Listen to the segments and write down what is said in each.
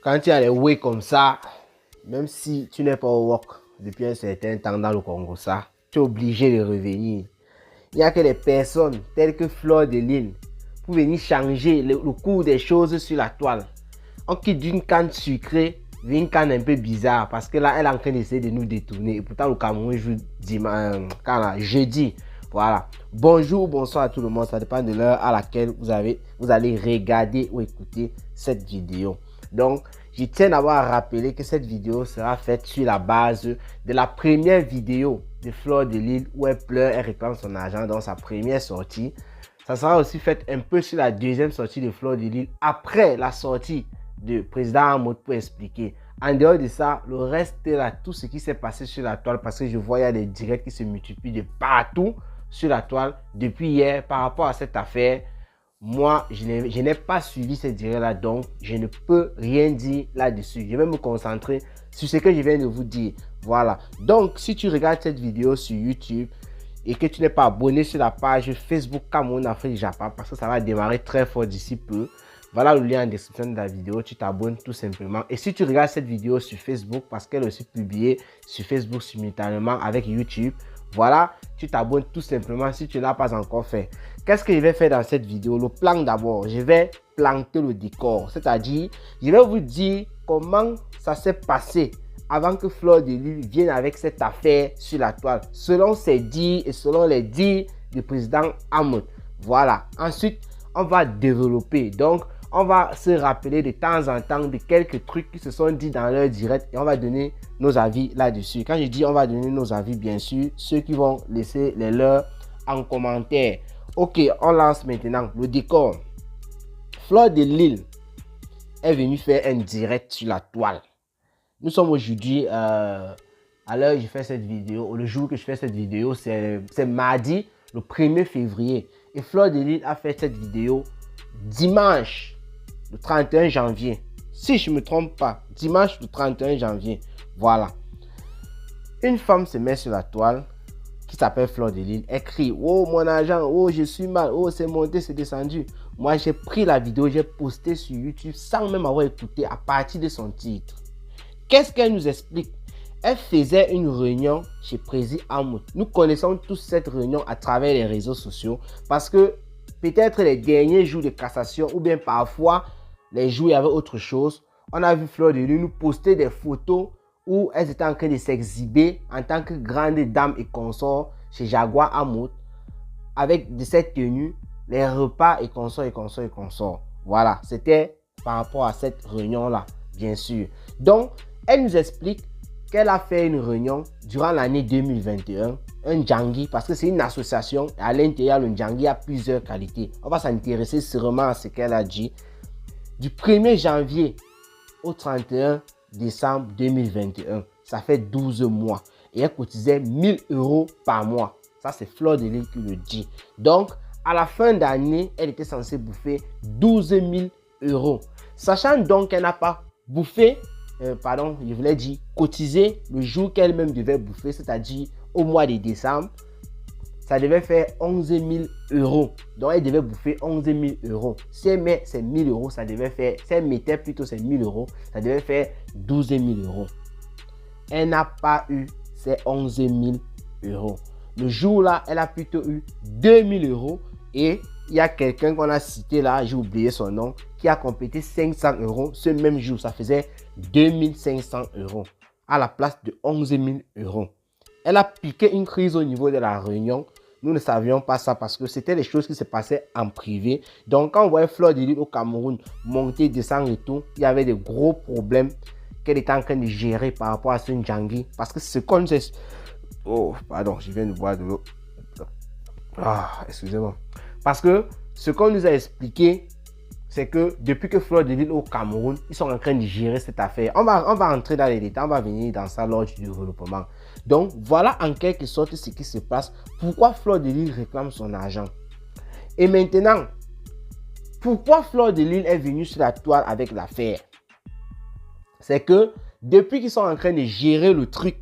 quand tu as les way comme ça, même si tu n'es pas au work depuis un certain temps dans le Congo, ça, tu es obligé de revenir. Il n'y a que des personnes telles que Fleur de Lille pour venir changer le cours des choses sur la toile. On quitte d'une canne sucrée vers une canne un peu bizarre parce que là, elle est en train d'essayer de nous détourner. Et pourtant, le Cameroun joue jeudi. Voilà. Bonjour, bonsoir à tout le monde. Ça dépend de l'heure à laquelle vous allez regarder ou écouter cette vidéo. Donc, je tiens d'abord à rappeler que cette vidéo sera faite sur la base de la première vidéo de Fleur de Lille où elle pleure, elle réclame son argent dans sa première sortie. Ça sera aussi fait un peu sur la deuxième sortie de Fleur de Lille après la sortie de président Amout pour expliquer. En dehors de ça, le reste est là, tout ce qui s'est passé sur la toile, parce que je vois il y a des directs qui se multiplient de partout sur la toile depuis hier par rapport à cette affaire. Moi, je n'ai pas suivi ces directs-là, donc je ne peux rien dire là-dessus. Je vais me concentrer sur ce que je viens de vous dire. Voilà. Donc, si tu regardes cette vidéo sur YouTube et que tu n'es pas abonné sur la page Facebook Cameroun Afrique Japon, parce que ça va démarrer très fort d'ici peu, voilà le lien en description de la vidéo, tu t'abonnes tout simplement. Et si tu regardes cette vidéo sur Facebook, parce qu'elle est aussi publiée sur Facebook simultanément avec YouTube, voilà, tu t'abonnes tout simplement si tu ne l'as pas encore fait. Qu'est-ce que je vais faire dans cette vidéo? Le plan d'abord, je vais planter le décor. C'est-à-dire, je vais vous dire comment ça s'est passé avant que Fleur de Lille vienne avec cette affaire sur la toile, selon ses dires et selon les dires du président Amout. Voilà. Ensuite, on va développer. Donc, on va se rappeler de temps en temps de quelques trucs qui se sont dit dans leur direct et on va donner nos avis là-dessus. Quand je dis on va donner nos avis, bien sûr, ceux qui vont laisser les leurs en commentaire. Ok, on lance maintenant le décor. Fleur de Lille est venue faire un direct sur la toile. Nous sommes aujourd'hui, à l'heure où je fais cette vidéo, le jour que je fais cette vidéo, c'est mardi, le 1er février. Et Fleur de Lille a fait cette vidéo dimanche, le 31 janvier. Si je ne me trompe pas, dimanche le 31 janvier. Voilà. Une femme se met sur la toile qui s'appelle Fleur de Lille. Elle crie: oh mon argent, oh je suis mal, oh c'est monté, c'est descendu. Moi j'ai pris la vidéo, j'ai posté sur YouTube sans même avoir écouté à partir de son titre. Qu'est-ce qu'elle nous explique? Elle faisait une réunion chez Président Amout. Nous connaissons tous cette réunion à travers les réseaux sociaux parce que peut-être les derniers jours de cassation ou bien parfois les jours où il y avait autre chose, on a vu Fleur de Lille nous poster des photos où elles étaient en train de s'exhiber en tant que grande dame et consort chez Jaguar Amout avec de cette tenue, les repas et consorts et consorts et consorts. Voilà, c'était par rapport à cette réunion-là, bien sûr. Donc, elle nous explique qu'elle a fait une réunion durant l'année 2021, un Djangui, parce que c'est une association et à l'intérieur, le Djangui a plusieurs qualités. On va s'intéresser sûrement à ce qu'elle a dit. Du 1er janvier au 31 décembre 2021, ça fait 12 mois. Et elle cotisait 1000 € par mois. Ça, c'est Fleur de Lille qui le dit. Donc, à la fin d'année, elle était censée bouffer 12 000 €. Sachant donc qu'elle n'a pas bouffé, je voulais dire cotiser le jour qu'elle-même devait bouffer, c'est-à-dire au mois de décembre, ça devait faire 11 000 €. Donc, elle devait bouffer 11 000 €. Si elle met ses 1000 €, ça devait faire, si elle mettait plutôt ses 1000 €, ça devait faire 12 000 €. Elle n'a pas eu ses 11 000 €. Le jour-là, elle a plutôt eu 2000 € et il y a quelqu'un qu'on a cité là, j'ai oublié son nom, qui a complété 500 € ce même jour. Ça faisait 2500 € à la place de 11 000 €. Elle a piqué une crise au niveau de la réunion. Nous ne savions pas ça parce que c'était des choses qui se passaient en privé. Donc, quand on voyait Fleur de Lille au Cameroun monter, descendre et tout, il y avait des gros problèmes qu'elle était en train de gérer par rapport à ce Djangui. Parce que ce qu'on nous... Oh, pardon, je viens de boire de l'eau. Ah, excusez-moi. Parce que ce qu'on nous a expliqué, c'est que depuis que Fleur de Lille au Cameroun, ils sont en train de gérer cette affaire. On va entrer dans les détails, on va venir dans ça lors du développement. Donc, voilà en quelque sorte ce qui se passe. Pourquoi Fleur de Lille réclame son argent? Et maintenant, pourquoi Fleur de Lille est venue sur la toile avec l'affaire? C'est que depuis qu'ils sont en train de gérer le truc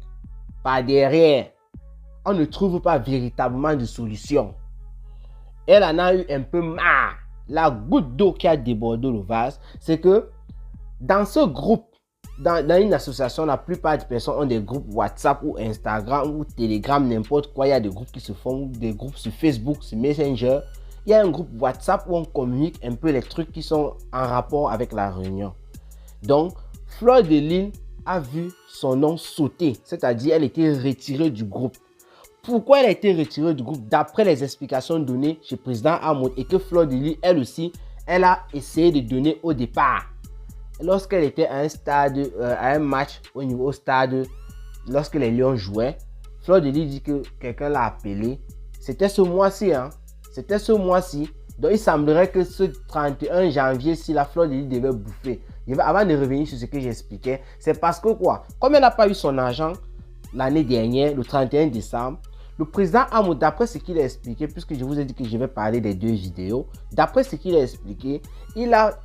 par derrière, on ne trouve pas véritablement de solution. Elle en a eu un peu marre. La goutte d'eau qui a débordé le vase, c'est que Dans ce groupe, dans une association, la plupart des personnes ont des groupes WhatsApp ou Instagram ou Telegram, n'importe quoi. Il y a des groupes qui se font, des groupes sur Facebook, sur Messenger. Il y a un groupe WhatsApp où on communique un peu les trucs qui sont en rapport avec la réunion. Donc, Fleur de Lys a vu son nom sauter, c'est-à-dire elle était retirée du groupe. Pourquoi elle a été retirée du groupe? D'après les explications données chez président Hamoud et que Fleur de Lys, elle aussi, elle a essayé de donner au départ. Lorsqu'elle était à un stade, à un match au stade, lorsque les Lions jouaient, Fleur de Lys dit que quelqu'un l'a appelé. C'était ce mois-ci, hein. C'était ce mois-ci. Donc, il semblerait que ce 31 janvier, si la Fleur de Lys devait bouffer. Avant de revenir sur ce que j'expliquais, c'est parce que quoi? Comme elle n'a pas eu son argent l'année dernière, le 31 décembre, le président Hamoud, d'après ce qu'il a expliqué, puisque je vous ai dit que je vais parler des deux vidéos, d'après ce qu'il a expliqué, il a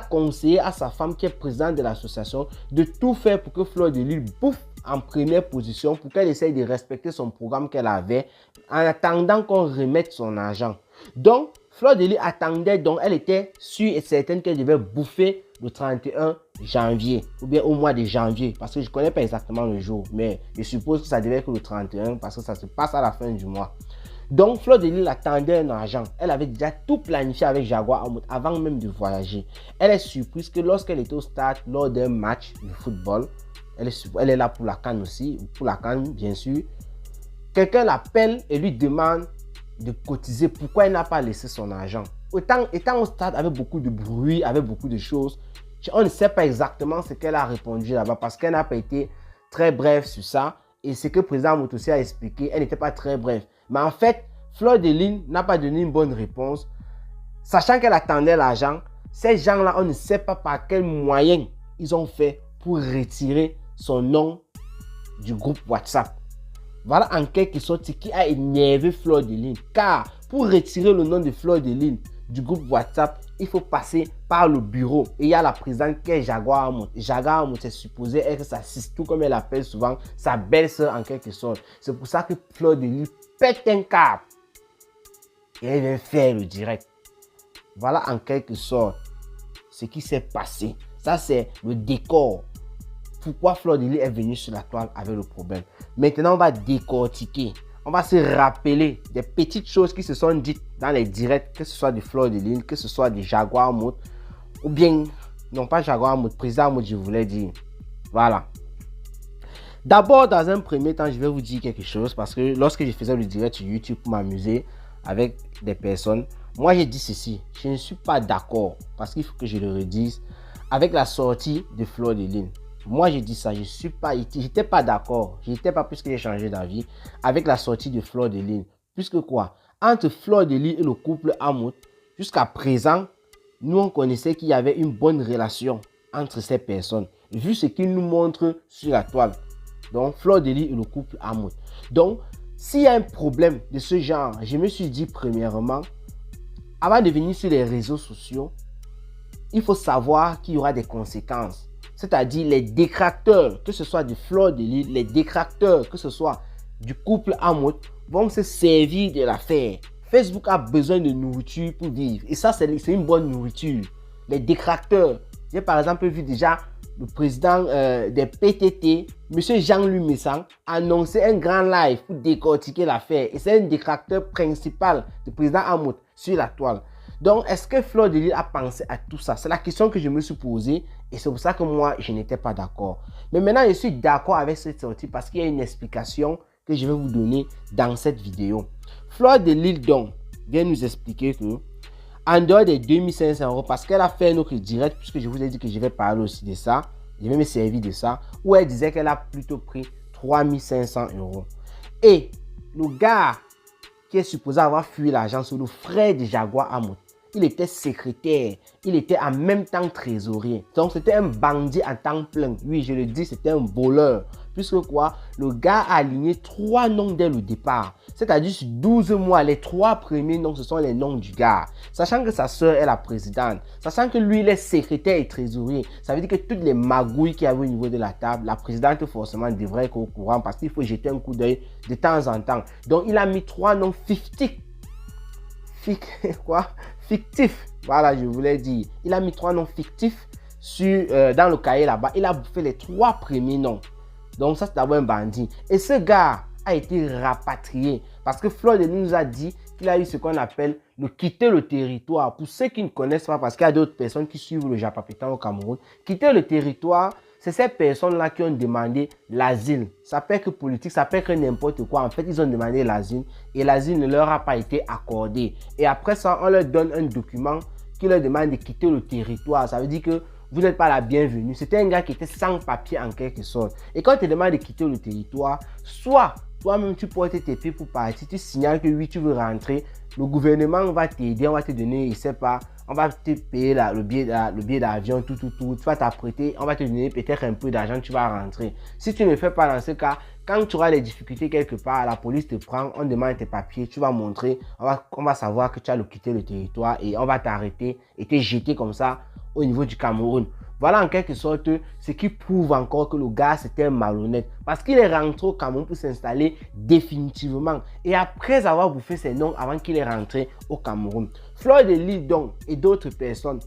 conseillé à sa femme qui est présidente de l'association de tout faire pour que Fleur de Lys bouffe en première position, pour qu'elle essaye de respecter son programme qu'elle avait en attendant qu'on remette son argent. Donc, Fleur de Lys attendait, donc elle était sûre et certaine qu'elle devait bouffer le 31 janvier ou bien au mois de janvier, parce que je ne connais pas exactement le jour, mais je suppose que ça devait être le 31 parce que ça se passe à la fin du mois. Donc, Fleur de Lys attendait un argent. Elle avait déjà tout planifié avec Jaguar Hamoud avant même de voyager. Elle est surprise que lorsqu'elle était au stade lors d'un match de football, elle est là pour la CAN aussi, pour la CAN bien sûr, quelqu'un l'appelle et lui demande de cotiser. Pourquoi elle n'a pas laissé son argent? Étant au stade avec beaucoup de bruit, avec beaucoup de choses, on ne sait pas exactement ce qu'elle a répondu là-bas parce qu'elle n'a pas été très brève sur ça. Et ce que le président Moutossi a expliqué, elle n'était pas très brève. Mais en fait, Fleur de Lys n'a pas donné une bonne réponse. Sachant qu'elle attendait l'argent, ces gens-là, on ne sait pas par quel moyen ils ont fait pour retirer son nom du groupe WhatsApp. Voilà en quelque sorte ce qui a énervé Fleur de Lys. Car pour retirer le nom de Fleur de Lys du groupe WhatsApp, il faut passer par le bureau. Et il y a la présidente qui est Jaguar Hamoud. Jaguar Hamoud, c'est supposé être sa sister, comme elle appelle souvent, sa belle-sœur en quelque sorte. C'est pour ça que Fleur de Lys pète un câble. Et elle vient faire le direct. Voilà en quelque sorte ce qui s'est passé. Ça, c'est le décor. Pourquoi Fleur de Lys est venue sur la toile avec le problème. Maintenant, on va décortiquer. On va se rappeler des petites choses qui se sont dites dans les directs, que ce soit de Fleur de Lys, que ce soit de Jaguar Hamoud, ou bien, non pas Jaguar Hamoud, président Hamoud, je voulais dire. Voilà. D'abord, dans un premier temps, je vais vous dire quelque chose, parce que lorsque je faisais le direct sur YouTube pour m'amuser avec des personnes, moi j'ai dit ceci, je ne suis pas d'accord, parce qu'il faut que je le redise, avec la sortie de Fleur de Lys. Moi, j'ai dit ça, j'étais pas d'accord. J'étais pas, puisque j'ai changé d'avis, avec la sortie de Fleur de Lys. Puisque quoi? Entre Fleur de Lys et le couple Hamoud, jusqu'à présent, nous, on connaissait qu'il y avait une bonne relation entre ces personnes, vu ce qu'ils nous montrent sur la toile. Donc, Fleur de Lys et le couple Hamoud. Donc, s'il y a un problème de ce genre, je me suis dit premièrement, avant de venir sur les réseaux sociaux, il faut savoir qu'il y aura des conséquences. C'est-à-dire les détracteurs, que ce soit de Fleur de Lys, les détracteurs, que ce soit du couple Hamoud, vont se servir de l'affaire. Facebook a besoin de nourriture pour vivre. Et ça, c'est une bonne nourriture. Les détracteurs. J'ai par exemple vu déjà le président des PTT, M. Jean-Louis Messang, annoncer un grand live pour décortiquer l'affaire. Et c'est un détracteur principal du président Hamoud sur la toile. Donc, est-ce que Fleur de Lys a pensé à tout ça? C'est la question que je me suis posée et c'est pour ça que moi, je n'étais pas d'accord. Mais maintenant, je suis d'accord avec cette sortie parce qu'il y a une explication que je vais vous donner dans cette vidéo. Fleur de Lys, donc, vient nous expliquer que, en dehors des 2500 €, parce qu'elle a fait un autre direct, puisque je vous ai dit que je vais parler aussi de ça, je vais me servir de ça, où elle disait qu'elle a plutôt pris 3500 €. Et le gars qui est supposé avoir fui l'argent, c'est le frère de Jaguar Hamoud. Il était secrétaire, il était en même temps trésorier. Donc c'était un bandit à temps plein. Oui, je le dis, c'était un voleur. Puisque quoi, le gars a aligné 3 noms dès le départ. C'est-à-dire sur 12 mois, les 3 premiers noms, ce sont les noms du gars. Sachant que sa soeur est la présidente, sachant que lui, il est secrétaire et trésorier, ça veut dire que toutes les magouilles qu'il y avait au niveau de la table, la présidente forcément devrait être au courant parce qu'il faut jeter un coup d'œil de temps en temps. Donc il a mis 3 noms fictifs. Fictif, voilà, je voulais dire. Il a mis 3 noms fictifs dans le cahier là-bas, il a bouffé les 3 premiers noms. Donc ça, c'est d'abord un bandit. Et ce gars a été rapatrié parce que Fleur de Lys nous a dit qu'il a eu ce qu'on appelle le quitter le territoire. Pour ceux qui ne connaissent pas, parce qu'il y a d'autres personnes qui suivent le Japapétan au Cameroun, quitter le territoire, c'est ces personnes-là qui ont demandé l'asile. Ça peut être politique, ça peut être n'importe quoi. En fait, ils ont demandé l'asile et l'asile ne leur a pas été accordé. Et après ça, on leur donne un document qui leur demande de quitter le territoire. Ça veut dire que vous n'êtes pas la bienvenue. C'était un gars qui était sans papier en quelque sorte. Et quand on te demande de quitter le territoire, soit toi-même tu portes tes pieds pour partir, tu signales que oui, tu veux rentrer, le gouvernement va t'aider, on va te donner, il sait pas, on va te payer le billet d'avion, tout, tu vas t'apprêter, on va te donner peut-être un peu d'argent, tu vas rentrer. Si tu ne le fais pas dans ce cas, quand tu auras des difficultés quelque part, la police te prend, on demande tes papiers, tu vas montrer, on va savoir que tu as quitté le territoire et on va t'arrêter et te jeter comme ça au niveau du Cameroun. Voilà en quelque sorte ce qui prouve encore que le gars c'était un malhonnête parce qu'il est rentré au Cameroun pour s'installer définitivement et après avoir bouffé ses noms avant qu'il est rentré au Cameroun. Fleur de Lys donc et d'autres personnes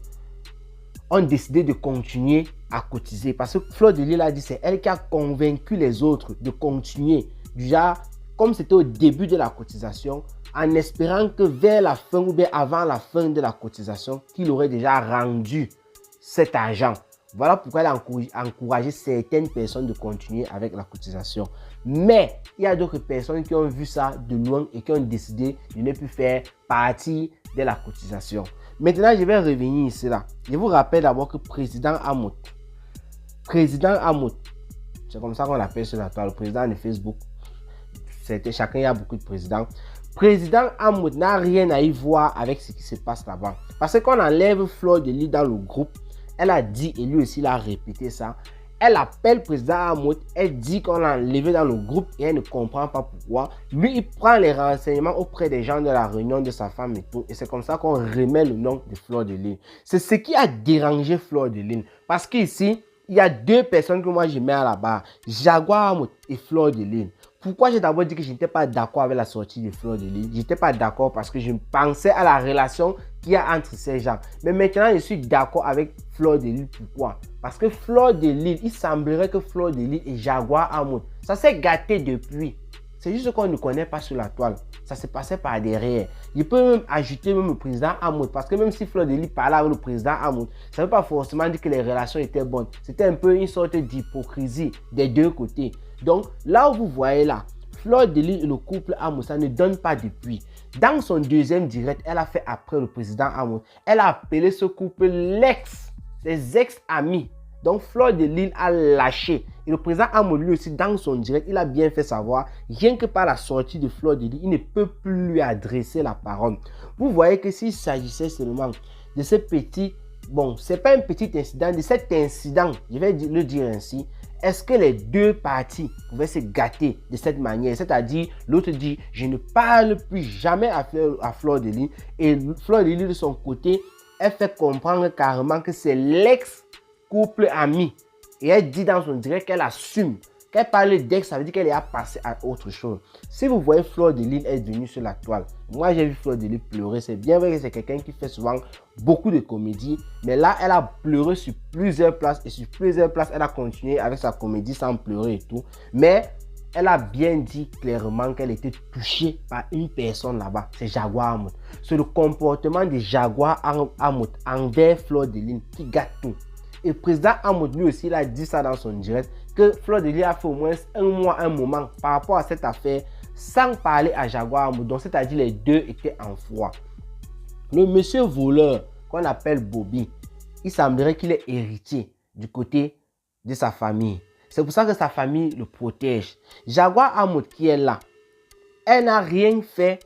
ont décidé de continuer à cotiser parce que Fleur de Lys a dit c'est elle qui a convaincu les autres de continuer. Déjà, comme c'était au début de la cotisation, en espérant que vers la fin ou bien avant la fin de la cotisation, qu'il aurait déjà rendu cet argent. Voilà pourquoi elle a encouragé certaines personnes de continuer avec la cotisation. Mais il y a d'autres personnes qui ont vu ça de loin et qui ont décidé de ne plus faire partie de la cotisation. Maintenant, je vais revenir ici là. Je vous rappelle d'abord que président Amout, c'est comme ça qu'on l'appelle sur la toile, le président de Facebook. Chacun, il y a beaucoup de présidents. Président Amout n'a rien à y voir avec ce qui se passe là-bas. Parce que quand on enlève Fleur de Lys dans le groupe, elle a dit, et lui aussi il a répété ça, elle appelle président Amout, elle dit qu'on l'a enlevé dans le groupe et elle ne comprend pas pourquoi. Lui, il prend les renseignements auprès des gens de la réunion de sa femme et tout. Et c'est comme ça qu'on remet le nom de Fleur de Lys. C'est ce qui a dérangé Fleur de Lys. Parce qu'ici, il y a 2 personnes que moi je mets à la barre. Jaguar Amout et Fleur de Lys. Pourquoi j'ai d'abord dit que je n'étais pas d'accord avec la sortie de Fleur de Lys? Je n'étais pas d'accord parce que je pensais à la relation qu'il y a entre ces gens. Mais maintenant, je suis d'accord avec Fleur de Lys. Pourquoi? Parce que Fleur de Lys, il semblerait que Fleur de Lys et Jaguar Amout, ça s'est gâté depuis. C'est juste qu'on ne connaît pas sur la toile. Ça se passait par derrière. Je peux même ajouter même le président Amout. Parce que même si Fleur de Lys parlait avec le président Amout, ça ne veut pas forcément dire que les relations étaient bonnes. C'était un peu une sorte d'hypocrisie des 2 côtés. Donc, là où vous voyez là, Fleur de Lys et le couple Amout, ça ne donne pas depuis. Dans son deuxième direct, elle a fait après le président Amout. Elle a appelé ce couple l'ex, des ex-amis. Donc, Fleur de Lys a lâché. Et le président Amout, lui aussi, dans son direct, il a bien fait savoir, rien que par la sortie de Fleur de Lys, il ne peut plus lui adresser la parole. Vous voyez que s'il s'agissait seulement de ce petit, bon, c'est pas un petit incident, de cet incident, je vais le dire ainsi, est-ce que les 2 parties pouvaient se gâter de cette manière? C'est-à-dire, l'autre dit, je ne parle plus jamais à Fleur de Lys. Et Fleur de Lys, de son côté, elle fait comprendre carrément que c'est l'ex-couple ami. Et elle dit dans son direct qu'elle assume. Qu'elle parle d'ex, ça veut dire qu'elle est passée à autre chose. Si vous voyez Fleur de Lys est venue sur la toile. Moi, j'ai vu Fleur de Lys pleurer. C'est bien vrai que c'est quelqu'un qui fait souvent beaucoup de comédie. Mais là, elle a pleuré sur plusieurs places. Et sur plusieurs places, elle a continué avec sa comédie sans pleurer et tout. Mais elle a bien dit clairement qu'elle était touchée par une personne là-bas. C'est Jaguar Amout. C'est le comportement de Jaguar Amout envers Fleur de Lys qui gâte tout. Et le président Amout, lui aussi, il a dit ça dans son direct, que Fleur de Lys a fait au moins un moment par rapport à cette affaire, sans parler à Jaguar Amout. Donc, c'est-à-dire les 2 étaient en froid. Le monsieur voleur, qu'on appelle Bobby, il semblerait qu'il est héritier du côté de sa famille. C'est pour ça que sa famille le protège. Jaguar Amout qui est là, elle n'a rien fait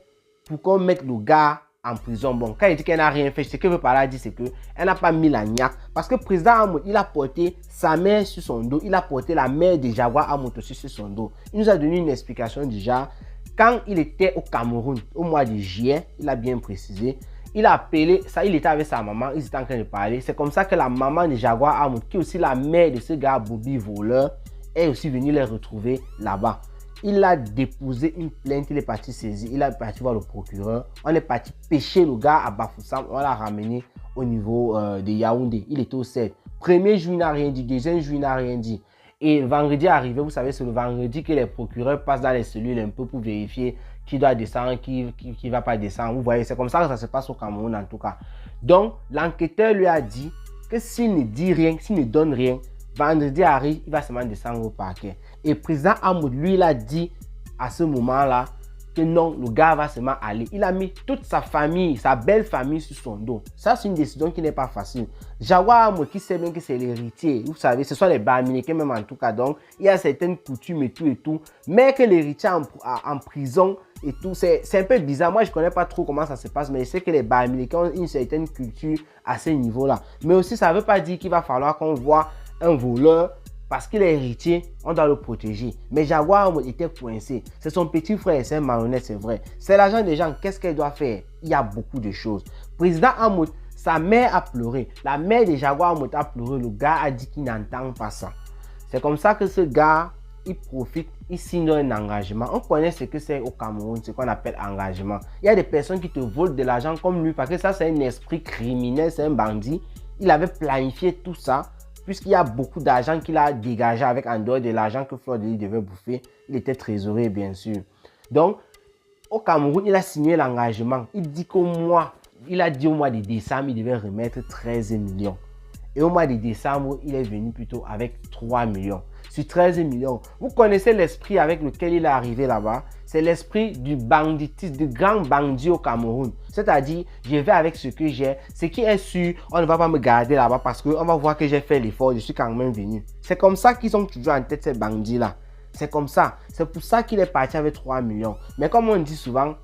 pour qu'on mette le gars en prison. Bon, quand il dit qu'elle n'a rien fait, ce que veut par là dire, c'est qu'elle n'a pas mis la niaque. Parce que le président Amout, il a porté sa mère sur son dos. Il a porté la mère de Jaguar Amout aussi sur son dos. Il nous a donné une explication déjà. Quand il était au Cameroun, au mois de juillet, il a bien précisé, il a appelé, ça, il était avec sa maman, ils étaient en train de parler. C'est comme ça que la maman de Jaguar Amout, qui est aussi la mère de ce gars Bobby voleur, est aussi venue les retrouver là-bas. Il a déposé une plainte, il est parti saisir, il est parti voir le procureur. On est parti pêcher le gars à Bafoussam, on l'a ramené au niveau de Yaoundé. Il était au 7. Premier jour, il n'a rien dit. Deuxième jour, il n'a rien dit. Et vendredi arrivé, vous savez, c'est le vendredi que les procureurs passent dans les cellules un peu pour vérifier qui doit descendre, qui ne va pas descendre. Vous voyez, c'est comme ça que ça se passe au Cameroun en tout cas. Donc, l'enquêteur lui a dit que s'il ne dit rien, s'il ne donne rien, vendredi arrive, il va seulement descendre au parquet. Et le président Hamoud, lui, il a dit à ce moment-là que non, le gars va seulement aller. Il a mis toute sa famille, sa belle famille sur son dos. Ça, c'est une décision qui n'est pas facile. Jaguar Hamoud, qui sait bien que c'est l'héritier, vous savez, ce sont les Bamileke même en tout cas. Donc, il y a certaines coutumes et tout. Mais que l'héritier en prison et tout, c'est un peu bizarre. Moi, je ne connais pas trop comment ça se passe, mais je sais que les Bamileke ont une certaine culture à ce niveau-là. Mais aussi, ça ne veut pas dire qu'il va falloir qu'on voit un voleur. Parce qu'il est héritier, on doit le protéger. Mais Jaguar Hamoud était coincé. C'est son petit frère, c'est un marionnette, c'est vrai. C'est l'argent des gens, qu'est-ce qu'elle doit faire? Il y a beaucoup de choses. Président Hamoud, sa mère a pleuré. La mère de Jaguar Hamoud a pleuré. Le gars a dit qu'il n'entend pas ça. C'est comme ça que ce gars, il profite, il signe un engagement. On connaît ce que c'est au Cameroun, ce qu'on appelle engagement. Il y a des personnes qui te volent de l'argent comme lui, parce que ça, c'est un esprit criminel, c'est un bandit. Il avait planifié tout ça. Puisqu'il y a beaucoup d'argent qu'il a dégagé avec en dehors de l'argent que Fleur de Lys devait bouffer. Il était trésorier, bien sûr. Donc, au Cameroun, il a signé l'engagement. Il dit il a dit au mois de décembre, il devait remettre 13 millions. Et au mois de décembre, il est venu plutôt avec 3 millions. Sur 13 millions, vous connaissez l'esprit avec lequel il est arrivé là-bas. C'est l'esprit du banditisme, du grand bandit au Cameroun. C'est-à-dire, je vais avec ce que j'ai. Ce qui est sûr, on ne va pas me garder là-bas parce qu'on va voir que j'ai fait l'effort, je suis quand même venu. C'est comme ça qu'ils ont toujours en tête ces bandits-là. C'est comme ça. C'est pour ça qu'il est parti avec 3 millions. Mais comme on dit souvent,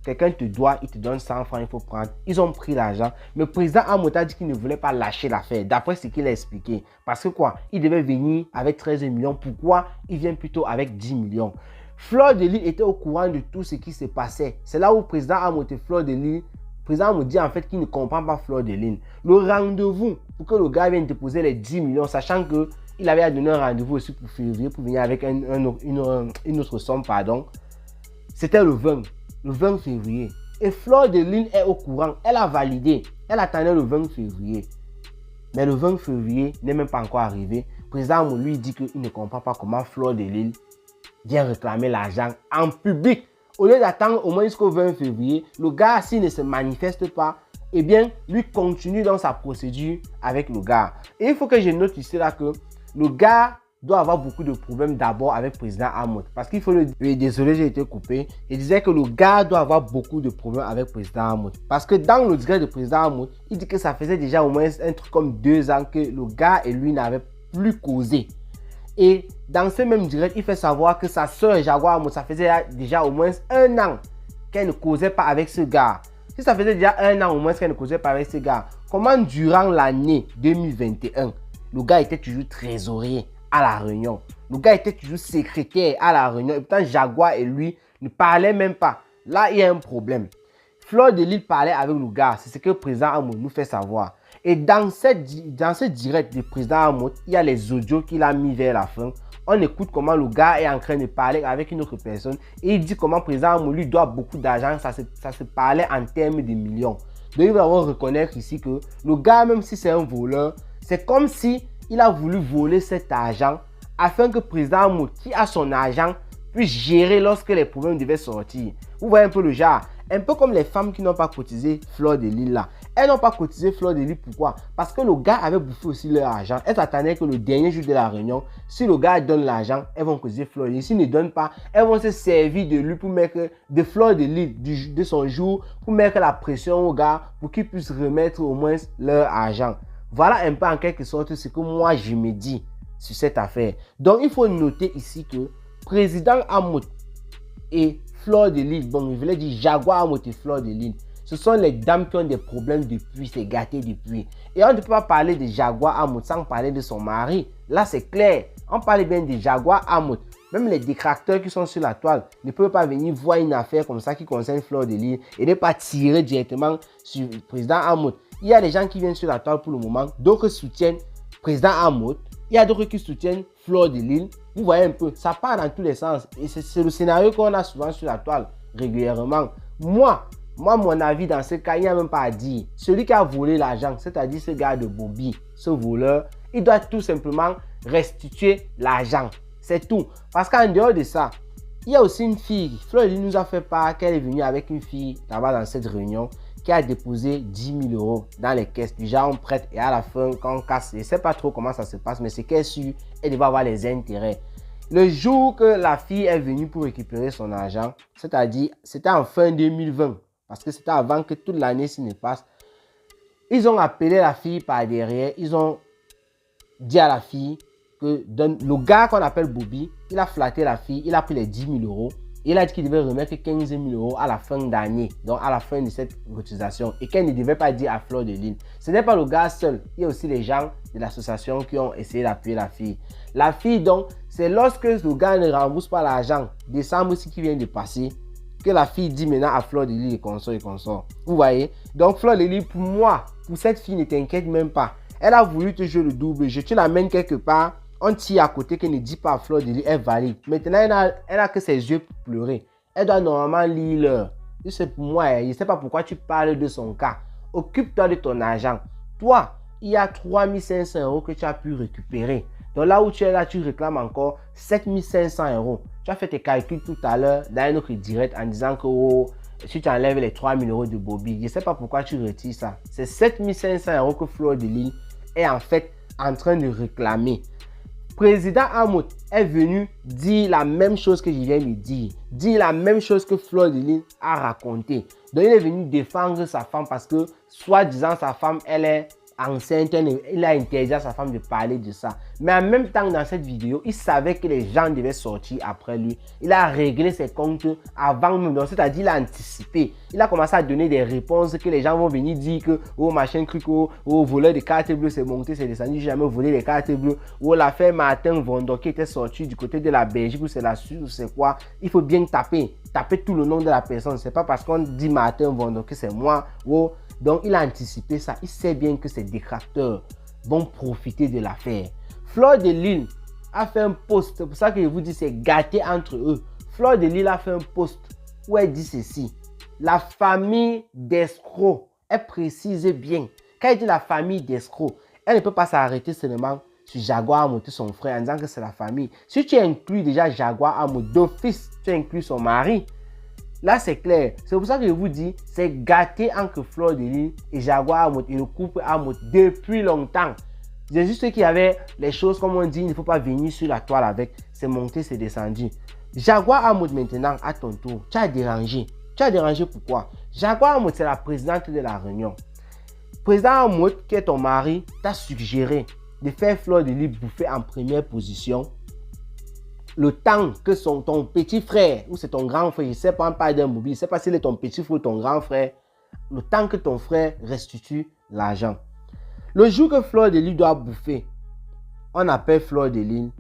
quelqu'un te doit, il te donne 100 francs, il faut prendre. Ils ont pris l'argent. Mais le président Hamoud a dit qu'il ne voulait pas lâcher l'affaire, d'après ce qu'il a expliqué. Parce que quoi? Il devait venir avec 13 millions. Pourquoi il vient plutôt avec 10 millions? Fleur de Lys était au courant de tout ce qui se passait. C'est là où le président Hamoud et Fleur de Lys, le président Hamoud dit en fait qu'il ne comprend pas Fleur de Lys. Le rendez-vous pour que le gars vienne déposer les 10 millions, sachant qu'il avait donné un rendez-vous aussi pour février, pour venir avec une autre somme, pardon. C'était le 20 février. Et Fleur de Lys est au courant. Elle a validé. Elle attendait le 20 février. Mais le 20 février n'est même pas encore arrivé. Le président Hamoud lui dit qu'il ne comprend pas comment Fleur de Lys vient réclamer l'argent en public. Au lieu d'attendre au moins jusqu'au 20 février, le gars, s'il ne se manifeste pas, eh bien, lui continue dans sa procédure avec le gars. Et il faut que je note ici là que le gars doit avoir beaucoup de problèmes d'abord avec le président Hamoud. Parce qu'il faut le dire, désolé, j'ai été coupé. Il disait que le gars doit avoir beaucoup de problèmes avec le président Hamoud. Parce que dans le direct du président Hamoud, il dit que ça faisait déjà au moins un truc comme 2 ans que le gars et lui n'avaient plus causé. Et dans ce même direct, il fait savoir que sa soeur Jaguar Hamoud, ça faisait déjà au moins 1 an qu'elle ne causait pas avec ce gars. Si ça faisait déjà 1 an au moins qu'elle ne causait pas avec ce gars, comment durant l'année 2021, le gars était toujours trésorier à la Réunion? Le gars était toujours secrétaire à la Réunion. Et pourtant, Jaguar et lui ne parlaient même pas. Là, il y a un problème. Fleur de Lys parlait avec le gars. C'est ce que le président Hamoud nous fait savoir. Et dans ce direct du président Hamoud, il y a les audios qu'il a mis vers la fin. On écoute comment le gars est en train de parler avec une autre personne. Et il dit comment le président Hamoud lui doit beaucoup d'argent. Ça se parlait en termes de millions. Donc il va falloir reconnaître ici que le gars, même si c'est un voleur, c'est comme si il a voulu voler cet argent afin que le président Hamoud, qui a son argent, puisse gérer lorsque les problèmes devaient sortir. Vous voyez un peu le genre. Un peu comme les femmes qui n'ont pas cotisé Fleur de Lys là. Elles n'ont pas cotisé Fleur de Lys, pourquoi? Parce que le gars avait bouffé aussi leur argent. Elles attendaient que le dernier jour de la réunion, si le gars donne l'argent, elles vont cotiser Fleur de Lys. S'il ne donne pas, elles vont se servir de lui pour mettre de Fleur de Lys de son jour, pour mettre la pression au gars, pour qu'il puisse remettre au moins leur argent. Voilà un peu en quelque sorte ce que moi je me dis sur cette affaire. Donc il faut noter ici que président Hamoud et Fleur de Lys, bon, je voulais dire Jaguar Hamoud et Fleur de Lys, ce sont les dames qui ont des problèmes depuis, c'est gâté depuis. Et on ne peut pas parler de Jaguar Hamoud sans parler de son mari. Là, c'est clair. On parle bien de Jaguar Hamoud. Même les détracteurs qui sont sur la toile ne peuvent pas venir voir une affaire comme ça qui concerne Fleur de Lys et ne pas tirer directement sur le président Hamoud. Il y a des gens qui viennent sur la toile pour le moment, d'autres soutiennent le président Hamoud. Il y a d'autres qui soutiennent Fleur de Lys. Vous voyez un peu, ça part dans tous les sens. Et c'est le scénario qu'on a souvent sur la toile, régulièrement. Moi, mon avis dans ce cas, il n'y a même pas à dire. Celui qui a volé l'argent, c'est-à-dire ce gars de Bobby, ce voleur, il doit tout simplement restituer l'argent. C'est tout. Parce qu'en dehors de ça, il y a aussi une fille. Fleur de Lys nous a fait part qu'elle est venue avec une fille là-bas dans cette réunion qui a déposé 10 000 euros dans les caisses. Déjà, on prête et à la fin, quand on casse, je ne sais pas trop comment ça se passe, mais c'est qu'elle est sûre, elle devait avoir les intérêts. Le jour que la fille est venue pour récupérer son argent, c'est-à-dire, c'était en fin 2020, parce que c'était avant que toute l'année s'y ne passe, ils ont appelé la fille par derrière, ils ont dit à la fille que le gars qu'on appelle Bobby, il a flatté la fille, il a pris les 10 000 euros. Il a dit qu'il devait remettre 15 000 euros à la fin d'année, donc à la fin de cette cotisation, et qu'elle ne devait pas dire à Fleur de Lys. Ce n'est pas le gars seul, il y a aussi les gens de l'association qui ont essayé d'appuyer la fille. La fille, donc, c'est lorsque le gars ne rembourse pas l'argent, décembre ce qui vient de passer, que la fille dit maintenant à Fleur de Lys et consort. Vous voyez? Donc Fleur de Lys, pour moi, pour cette fille, ne t'inquiète même pas. Elle a voulu te jouer le double jeu, tu l'amènes quelque part. On tire à côté qu'elle ne dit pas à Fleur de Lys, elle valide. Maintenant, elle a que ses yeux pour pleurer. Elle doit normalement lire l'heure. C'est pour moi, je ne sais pas pourquoi tu parles de son cas. Occupe-toi de ton argent. Toi, il y a 3 500 euros que tu as pu récupérer. Donc là où tu es là, tu réclames encore 7 500 euros. Tu as fait tes calculs tout à l'heure dans un autre direct en disant que si tu enlèves les 3 000 euros de Bobby, je ne sais pas pourquoi tu retires ça. C'est 7 500 euros que Fleur de Lys est en fait en train de réclamer. Président Amout est venu dire la même chose que je viens de dire la même chose que Fleur de Lys a raconté. Donc il est venu défendre sa femme parce que, soi-disant, sa femme, elle est enceinte, il a interdit à sa femme de parler de ça. Mais en même temps, dans cette vidéo, il savait que les gens devaient sortir après lui. Il a réglé ses comptes avant même, donc c'est-à-dire il a anticipé. Il a commencé à donner des réponses que les gens vont venir dire que oh machin truc, oh voleur de cartes bleues, c'est monté, c'est descendu, j'ai jamais volé les cartes bleues. Ou l'affaire Martin Vondor qui était sorti du côté de la Belgique ou c'est la Suisse ou c'est quoi. Il faut bien taper tout le nom de la personne. C'est pas parce qu'on dit Martin Vondor que c'est moi. Oh. Donc, il a anticipé ça. Il sait bien que ces détracteurs vont profiter de l'affaire. Fleur de Lys a fait un post. C'est pour ça que je vous dis, c'est gâté entre eux. Fleur de Lys a fait un post où elle dit ceci. La famille d'escrocs. Elle précise bien. Quand elle dit la famille d'escrocs, elle ne peut pas s'arrêter seulement sur Jaguar Amout, son frère, en disant que c'est la famille. Si tu inclus déjà Jaguar Amout d'office, tu inclus son mari. Là, c'est clair. C'est pour ça que je vous dis, c'est gâté entre Fleur de Lys et Jaguar Amout et le couple Amout depuis longtemps. C'est juste qu'il y avait les choses, comme on dit, il ne faut pas venir sur la toile avec. C'est monté, c'est descendu. Jaguar Amout maintenant, à ton tour, tu as dérangé. Tu as dérangé pourquoi? Jaguar Amout, c'est la présidente de la réunion. Président Amout, qui est ton mari, t'a suggéré de faire Fleur de Lys bouffer en première position. Le temps que ton petit frère, ou c'est ton grand frère, je ne sais pas, on parle d'un Bobby, je ne sais pas si c'est ton petit frère ou ton grand frère, le temps que ton frère restitue l'argent. Le jour que Fleur de Lys doit bouffer, on appelle Fleur de Lys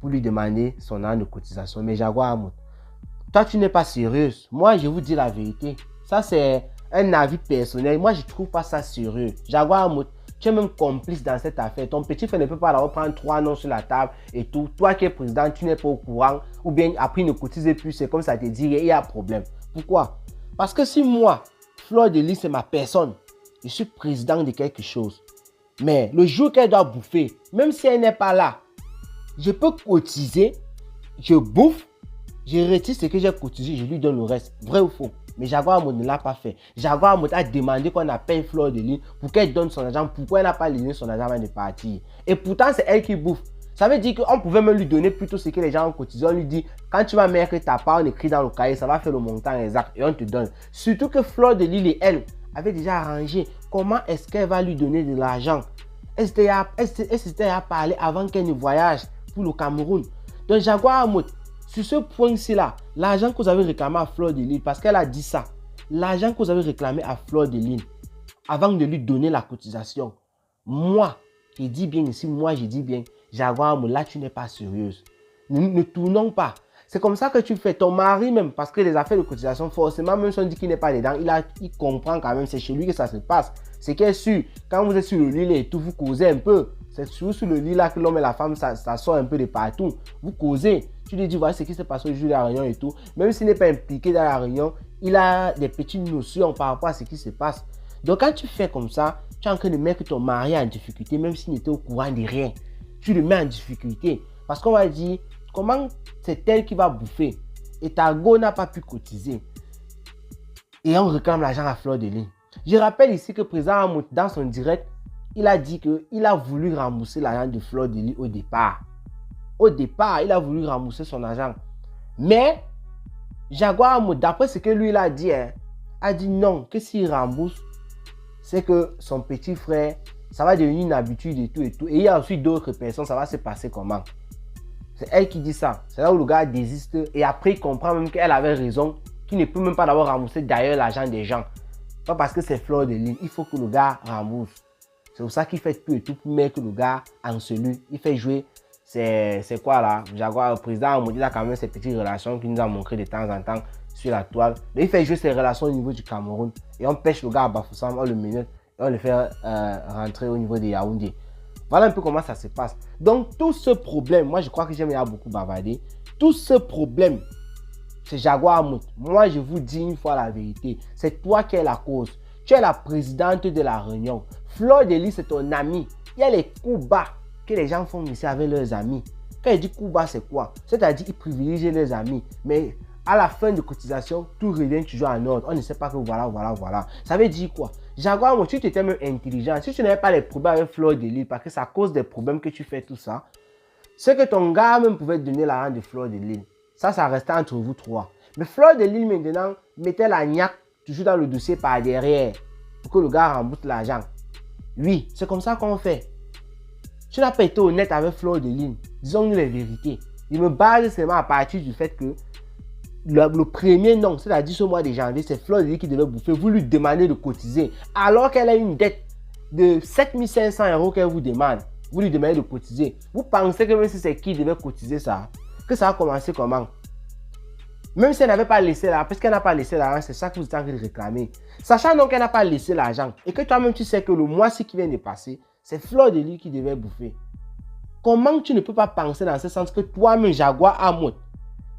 pour lui demander son an de cotisation. Mais Jaguar Amout, toi tu n'es pas sérieuse. Moi je vous dis la vérité. Ça c'est un avis personnel. Moi je ne trouve pas ça sérieux. Jaguar Amout, tu es même complice dans cette affaire. Ton petit frère ne peut pas alors prendre 3 noms sur la table et tout. Toi qui es président, tu n'es pas au courant. Ou bien après il ne cotise plus, c'est comme ça te dit, il y a un problème. Pourquoi? Parce que si moi, Fleur de Lys c'est ma personne, je suis président de quelque chose. Mais le jour qu'elle doit bouffer, même si elle n'est pas là, je peux cotiser, je bouffe, je retire ce que j'ai cotisé, je lui donne le reste. Vrai ou faux? Mais Jaguar Amout ne l'a pas fait. Jaguar Amout a demandé qu'on appelle Fleur de Lys pour qu'elle donne son argent. Pourquoi elle n'a pas donné son argent avant de partir? Et pourtant, c'est elle qui bouffe. Ça veut dire qu'on pouvait même lui donner plutôt ce que les gens ont cotisé. On lui dit, quand tu vas mettre ta part, on écrit dans le cahier, ça va faire le montant exact et on te donne. Surtout que Fleur de Lys et elle avaient déjà arrangé comment est-ce qu'elle va lui donner de l'argent. Elle s'était à parler avant qu'elle ne voyage pour le Cameroun. Donc Jaguar Amout, sur ce point-ci là, l'argent que vous avez réclamé à Fleur de Lys, parce qu'elle a dit ça, l'argent que vous avez réclamé à Fleur de Lys, avant de lui donner la cotisation, moi, je dis bien ici, moi je dis bien, Jaguar Amout, là tu n'es pas sérieuse. Ne tournons pas. C'est comme ça que tu fais. Ton mari même, parce que les affaires de cotisation, forcément, même si on dit qu'il n'est pas dedans, il comprend quand même, c'est chez lui que ça se passe. C'est qu'il est sûr, quand vous êtes sur le lit et tout, vous causez un peu. C'est sur le lit là que l'homme et la femme, ça sort un peu de partout. Vous causez. Tu lui dis, voilà ce qui s'est passé au jour de la réunion et tout. Même s'il n'est pas impliqué dans la réunion, il a des petites notions par rapport à ce qui se passe. Donc quand tu fais comme ça, tu es en train de mettre ton mari en difficulté, même s'il n'était au courant de rien. Tu le mets en difficulté. Parce qu'on va dire, comment c'est elle qui va bouffer et ta go n'a pas pu cotiser. Et on réclame l'argent à fleur de ligne. Je rappelle ici que le président Hamout, dans son direct, il a dit qu'il a voulu rembourser l'argent de fleur de ligne au départ. Au départ, il a voulu rembourser son argent. Mais, Jaguar Hamout, d'après ce que lui il a dit non, que s'il rembourse, c'est que son petit frère, ça va devenir une habitude et tout et tout. Et il y a aussi d'autres personnes, ça va se passer comment? C'est elle qui dit ça. C'est là où le gars désiste et après il comprend même qu'elle avait raison, qu'il ne peut même pas d'avoir remboursé d'ailleurs l'argent des gens. Pas parce que c'est fleur de ligne, il faut que le gars rembourse. C'est pour ça qu'il fait tout et tout pour mettre le gars en celui. Il fait jouer, c'est quoi là? Jaguar, le président Hamout, il a quand même ses petites relations qu'il nous a montré de temps en temps sur la toile. Mais il fait jouer ses relations au niveau du Cameroun. Et on pêche le gars à Bafoussam, on le minute et on le fait rentrer au niveau de Yaoundé. Voilà un peu comment ça se passe. Donc tout ce problème, moi je crois que j'aime beaucoup bavarder. Tout ce problème, c'est Jaguar Hamout. Moi je vous dis une fois la vérité. C'est toi qui es la cause. Tu es la présidente de la réunion. Fleur de Lys, c'est ton ami. Il y a les coups bas que les gens font ici avec leurs amis. Quand il dit coups bas, c'est quoi? C'est-à-dire qu'ils privilégient leurs amis. Mais à la fin de cotisation, tout revient toujours en ordre. On ne sait pas que voilà. Ça veut dire quoi? Jaguar Hamout, si tu étais même intelligent, si tu n'avais pas les problèmes avec Fleur de Lys, parce que c'est à cause des problèmes que tu fais tout ça, c'est que ton gars même pouvait te donner l'argent de Fleur de Lys. Ça restait entre vous trois. Mais Fleur de Lys maintenant mettait la niaque toujours dans le dossier par derrière pour que le gars rembourse l'argent. Oui, c'est comme ça qu'on fait. Tu n'as pas été honnête avec Fleur de Lys. Disons-nous les vérités. Il me base seulement à partir du fait que le premier nom, c'est-à-dire ce mois de janvier, c'est Fleur de Lys qui devait bouffer. Vous lui demandez de cotiser. Alors qu'elle a une dette de 7500 € qu'elle vous demande. Vous lui demandez de cotiser. Vous pensez que même si c'est qui devait cotiser ça, que ça va commencer comment? Même si elle n'avait pas laissé l'argent, parce qu'elle n'a pas laissé l'argent, c'est ça que vous êtes en train de réclamer. Sachant donc qu'elle n'a pas laissé l'argent et que toi-même tu sais que le mois-ci qui vient de passer, c'est Fleur de Lys qui devait bouffer. Comment tu ne peux pas penser dans ce sens que toi-même, Jaguar Hamout,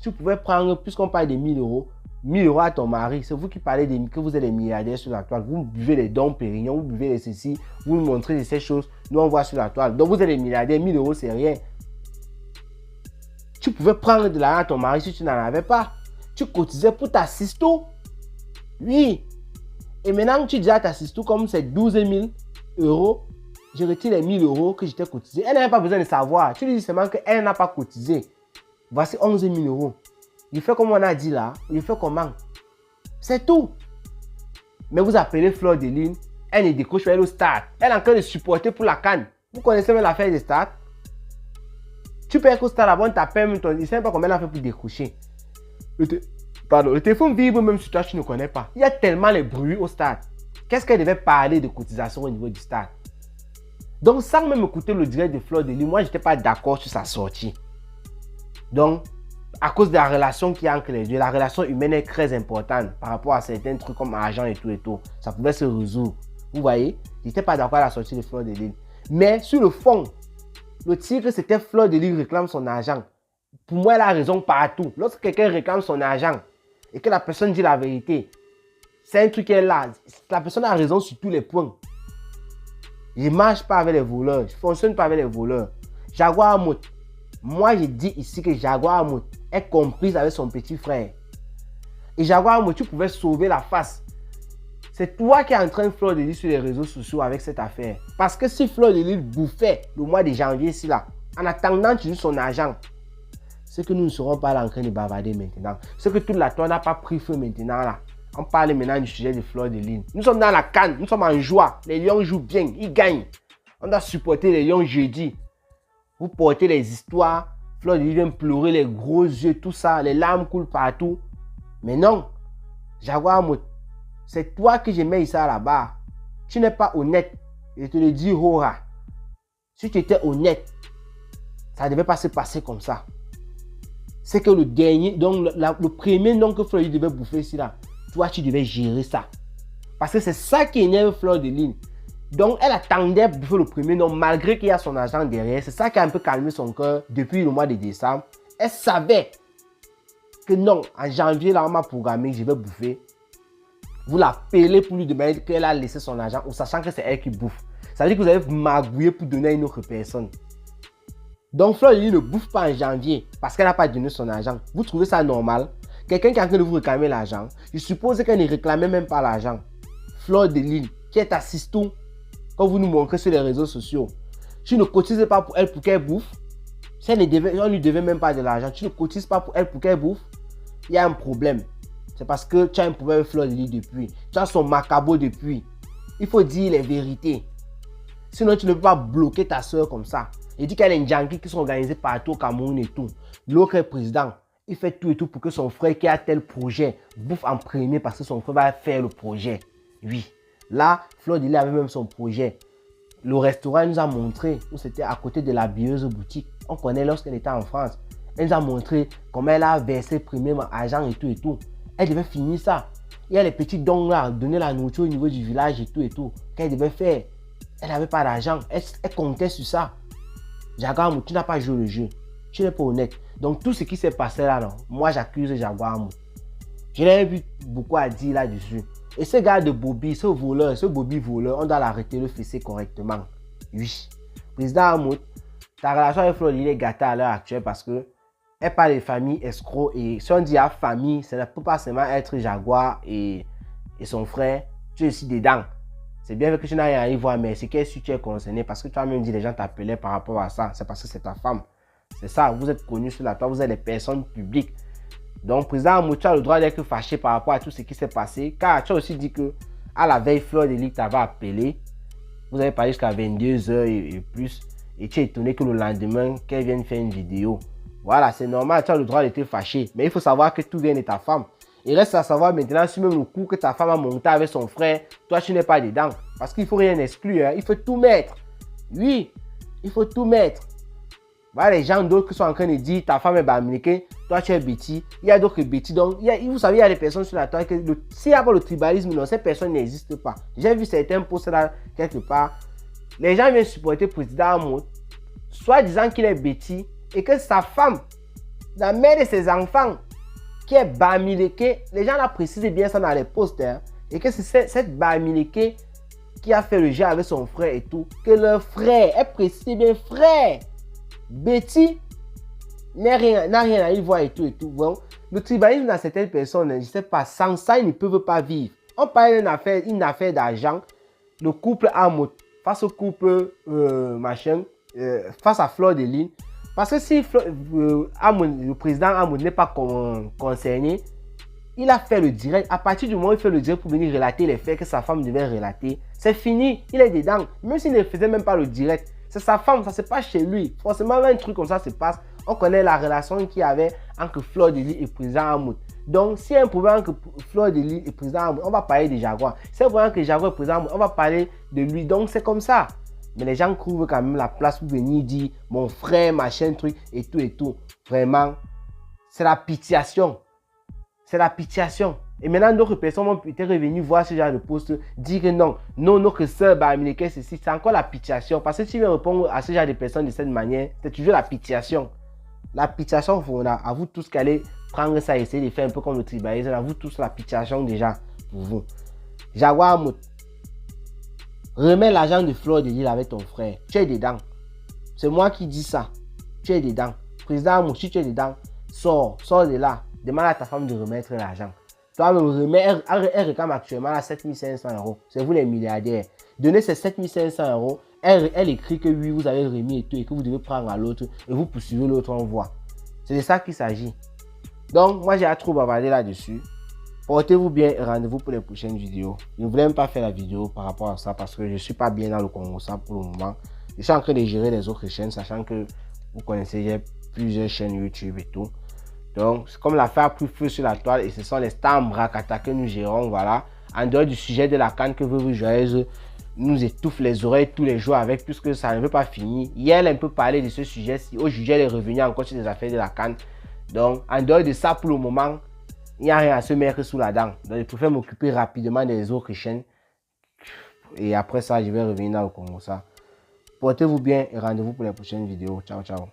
tu pouvais prendre, puisqu'on parle de 1000 €, 1000 € à ton mari, c'est vous qui parlez que vous êtes des milliardaires sur la toile, vous buvez les dons Pérignon, vous buvez les ceci, vous nous montrez ces choses, nous on voit sur la toile. Donc vous êtes des milliardaires, 1000 € c'est rien. Tu pouvais prendre de l'argent à ton mari si tu n'en avais pas. Tu cotisais pour ta sisto. Oui. Et maintenant tu dis à ta sisto, comme c'est 12 000 €, je retire les 1000 € que j'étais cotisé. Elle n'avait pas besoin de savoir. Tu lui dis seulement qu'elle n'a pas cotisé. Voici 11 000 €. Il fait comme on a dit là. Il fait comment? C'est tout. Mais vous appelez Fleur de Lys, elle ne décroche pas, elle est au stade. Elle est en train de supporter pour la CAN. Vous connaissez même l'affaire des stades? Tu peux être au stade avant, tu t'appelles même ton. Il ne sait pas combien elle a fait pour décrocher. Le téléphone vibre même si toi tu ne connais pas. Il y a tellement les bruits au stade. Qu'est-ce qu'elle devait parler de cotisation au niveau du stade? Donc sans même écouter le direct de Fleur de Lys, moi je n'étais pas d'accord sur sa sortie. Donc, à cause de la relation qu'il y a entre les deux, la relation humaine est très importante par rapport à certains trucs comme argent et tout. Ça pouvait se résoudre. Vous voyez, je n'étais pas d'accord à la sortie de Fleur de Lys. Mais sur le fond, le tigre, c'était Fleur de Lys réclame son argent. Pour moi, elle a raison partout. Lorsque quelqu'un réclame son argent et que la personne dit la vérité, c'est un truc qui est là. La personne a raison sur tous les points. Je ne marche pas avec les voleurs. Je ne fonctionne pas avec les voleurs. Jaguar Hamout. Moi, je dis ici que Jaguar Hamout est comprise avec son petit frère. Et Jaguar Hamout, tu pouvais sauver la face. C'est toi qui es en train de Fleur de Lys sur les réseaux sociaux avec cette affaire. Parce que si Fleur de Lys bouffait le mois de janvier ici là, en attendant tu son argent, c'est que nous ne serons pas là en train de bavarder maintenant. C'est que toute la toile n'a pas pris feu maintenant là. On parle maintenant du sujet de Fleur de Lys. Nous sommes dans la CAN, nous sommes en joie. Les Lions jouent bien, ils gagnent. On doit supporter les Lions jeudi. Vous portez les histoires, Fleur de Lys vient pleurer, les gros yeux, tout ça, les larmes coulent partout. Mais non, Jaguar Hamout, c'est toi que je mets ici à la barre. Tu n'es pas honnête. Je te le dis, Hora. Si tu étais honnête, ça ne devait pas se passer comme ça. C'est que le dernier, donc le premier nom que Fleur de Lys devait bouffer ici là, toi tu devais gérer ça. Parce que c'est ça qui énerve Fleur de Lys. Donc elle attendait pour bouffer le premier nom malgré qu'il y a son argent derrière. C'est ça qui a un peu calmé son cœur depuis le mois de décembre. Elle savait que non, en janvier là on m'a programmé, je vais bouffer. vous l'appelez pour lui demander qu'elle a laissé son argent ou sachant que c'est elle qui bouffe. Ça veut dire que vous avez magouillé pour donner à une autre personne. Donc Fleur de Lys ne bouffe pas en janvier parce qu'elle n'a pas donné son argent. Vous trouvez ça normal? Quelqu'un qui est en train de vous réclamer l'argent, je suppose qu'elle ne réclamait même pas l'argent. Fleur de Lys, qui est assistant, quand vous nous montrez sur les réseaux sociaux, tu ne cotises pas pour elle pour qu'elle bouffe. Si on ne lui devait même pas de l'argent, tu ne cotises pas pour elle pour qu'elle bouffe. Il y a un problème. C'est parce que tu as un problème avec Fleur de Lys depuis. Tu as son macabo depuis. Il faut dire les vérités. Sinon, tu ne peux pas bloquer ta soeur comme ça. Il dit qu'il y a les Djanki qui sont organisés partout au Cameroun et tout. L'autre est président. Il fait tout et tout pour que son frère qui a tel projet bouffe en premier parce que son frère va faire le projet. Oui. Là, Fleur de Lys avait même son projet. Le restaurant nous a montré où c'était à côté de la bieuse boutique. On connaît lorsqu'elle était en France. Elle nous a montré comment elle a versé premier argent et tout et tout. Elle devait finir ça. Il y a les petits dons là, donner la nourriture au niveau du village et tout qu'elle devait faire. Elle n'avait pas d'argent. Elle comptait sur ça. Jaguar Hamoud, tu n'as pas joué le jeu. Tu n'es pas honnête. Donc tout ce qui s'est passé là, non, moi j'accuse Jaguar Hamoud. Je n'ai vu beaucoup à dire là-dessus. Et ce gars de Bobby, ce voleur, ce Bobby voleur, on doit l'arrêter, le fesser correctement. Oui. Président Hamoud, ta relation avec Fleur de Lys est gâtée à l'heure actuelle parce que elle parle de famille escroc. Et si on dit à famille, ça ne peut pas seulement être Jaguar et son frère. Tu es aussi dedans. C'est bien que tu n'as rien à y voir, mais c'est que si tu es concerné, parce que tu as même dit les gens t'appelaient par rapport à ça, c'est parce que c'est ta femme. C'est ça, vous êtes connus sur la toile, vous êtes des personnes publiques. Donc, président Hamoud, tu as le droit d'être fâché par rapport à tout ce qui s'est passé, car tu as aussi dit que à la veille, Fleur de Lys t'avait appelé. Vous avez parlé jusqu'à 22 h et plus, et tu es étonné que le lendemain, qu'elle vienne faire une vidéo. Voilà, c'est normal, tu as le droit d'être fâché, mais il faut savoir que tout vient de ta femme. Il reste à savoir maintenant si même le coup que ta femme a monté avec son frère, toi tu n'es pas dedans. Parce qu'il ne faut rien exclure, hein. Il faut tout mettre. Oui, il faut tout mettre. Voilà les gens d'autres qui sont en train de dire ta femme est américaine, toi tu es bêtis. Il y a d'autres bêtis. Donc, vous savez, il y a des personnes sur la toile que s'il n'y a pas le tribalisme, non, ces personnes n'existent pas. J'ai vu certains posts là quelque part. Les gens viennent supporter le président Hamoud, soit disant qu'il est bêtis et que sa femme, la mère de ses enfants, qui est Bamileke, les gens là précisent bien ça dans les posts, hein, et que c'est cette Bamileke qui a fait le jeu avec son frère et tout, que le frère, elle précise bien frère, Betty n'a rien à y voir et tout. Bon, le tribalisme dans certaines personnes, je ne sais pas, sans ça ils ne peuvent pas vivre. On parle d'une affaire d'argent, le couple Hamoud face au couple face à Fleur de Lys. Parce que si le président Hamoud n'est pas concerné, il a fait le direct. À partir du moment où il fait le direct pour venir relater les faits que sa femme devait relater, c'est fini, il est dedans. Même s'il ne faisait même pas le direct, c'est sa femme, ça se passe chez lui. Forcément, un truc comme ça se passe. On connaît la relation qu'il y avait entre Fleur de Lys et président Hamoud. Donc, s'il y a un problème entre Fleur de Lys et président Hamoud, on va parler de Jaguar. Si il y a un problème entre Jaguar et président Hamoud, on va parler de lui. Donc, c'est comme ça. Mais les gens trouvent quand même la place pour venir dire mon frère, machin, truc et tout. Vraiment, c'est la pitiation. C'est la pitiation. Et maintenant, d'autres personnes vont peut-être revenir voir ce genre de post, dire que non, notre soeur, ceci, c'est encore la pitiation. Parce que si tu veux répondre à ce genre de personnes de cette manière, c'est toujours la pitiation. La pitiation, à vous tous qui allez prendre ça et essayer de faire un peu comme le tribalisme, à vous tous la pitiation déjà pour vous. Jaguar Hamoud, remets l'argent de Fleur de Lys avec ton frère. Tu es dedans. C'est moi qui dis ça. Tu es dedans. Président Hamoud, si tu es dedans, sors de là. Demande à ta femme de remettre l'argent. Toi-même, elle réclame actuellement à 7500 €. C'est vous les milliardaires. Donnez ces 7500 €. Elle écrit que oui, vous avez remis et tout, et que vous devez prendre à l'autre, et vous poursuivez l'autre en voie. C'est de ça qu'il s'agit. Donc, moi, j'ai trop bavardé là-dessus. Portez-vous bien et rendez-vous pour les prochaines vidéos. Je ne voulais même pas faire la vidéo par rapport à ça parce que je ne suis pas bien dans le Congo ça pour le moment. Je suis en train de gérer les autres chaînes, sachant que vous connaissez, j'ai plusieurs chaînes YouTube et tout. Donc, c'est comme l'affaire a pris feu sur la toile et ce sont les stars Mbrakata que nous gérons, voilà. En dehors du sujet de la CAN que vous joyeuse nous étouffe les oreilles tous les jours avec, puisque ça ne veut pas finir. Hier, elle a un peu parlé de ce sujet-ci. Aujourd'hui, elle est revenue encore sur les affaires de la CAN. Donc, en dehors de ça, pour le moment, il n'y a rien à se mettre sous la dent. Donc, je préfère m'occuper rapidement des autres chaînes. Et après ça, je vais revenir dans le Congo ça. Portez-vous bien et rendez-vous pour les prochaines vidéos. Ciao, ciao.